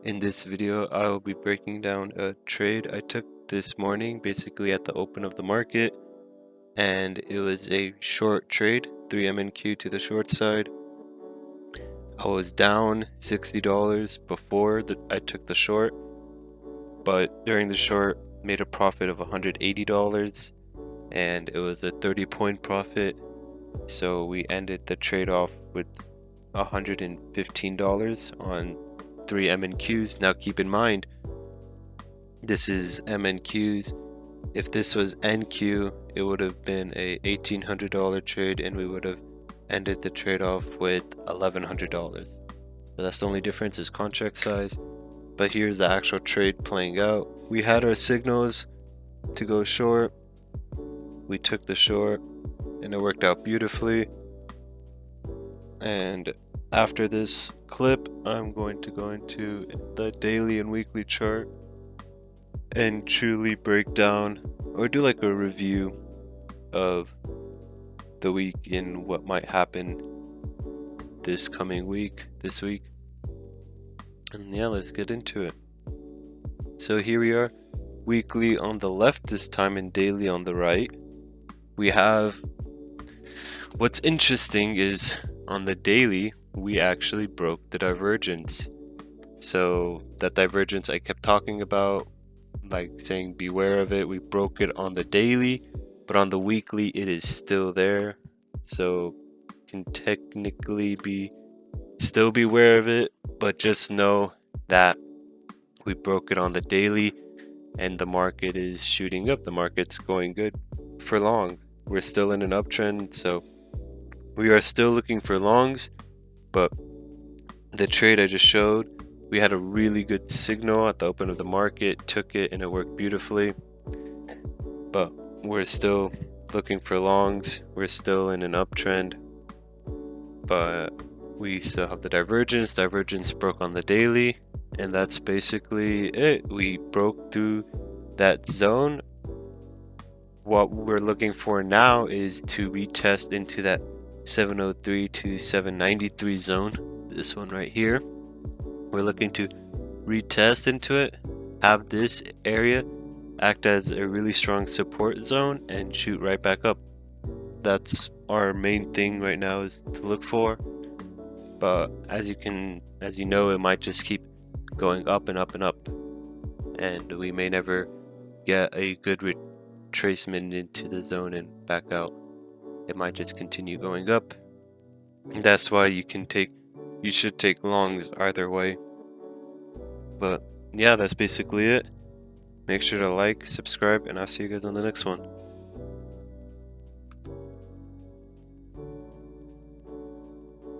In this video, I will be breaking down a trade I took this morning, basically at the open of the market, and it was a short trade, 3 MNQ to the short side. I was down $60 before I took the short, but during the short, made a profit of $180, and it was a 30-point profit. So we ended the trade off with $115 on 3 MNQs. Now keep in mind, this is MNQs. If this was NQ, it would have been a $1,800 trade and we would have ended the trade off with $1,100. So that's the only difference, is contract size. But here's the actual trade playing out. We had our signals to go short. We took the short and it worked out beautifully. And after this clip, I'm going to go into the daily and weekly chart and truly break down or do like a review of the week and what might happen this week. And yeah, let's get into it. So here we are, weekly on the left this time and daily on the right. We have, what's interesting is on the daily, we actually broke the divergence. So that divergence I kept talking about, like saying beware of it, we broke it on the daily, but on the weekly it is still there. So can technically still beware of it, but just know that we broke it on the daily and the market is shooting up. The market's going good for long. We're still in an uptrend, so we are still looking for longs. But the trade I just showed, we had a really good signal at the open of the market, took it and it worked beautifully. But we're still looking for longs. We're still in an uptrend, but we still have the divergence. Divergence broke on the daily, and that's basically it. We broke through that zone. What we're looking for now is to retest into that 703 to 793 zone. This one right here. We're looking to retest into it, have this area act as a really strong support zone and shoot right back up. That's our main thing right now, is to look for. But as you know, it might just keep going up and up and up, and we may never get a good retracement into the zone and back out. It might just continue going up. That's why you should take longs either way. But yeah, that's basically it. Make sure to like, subscribe, and I'll see you guys on the next one.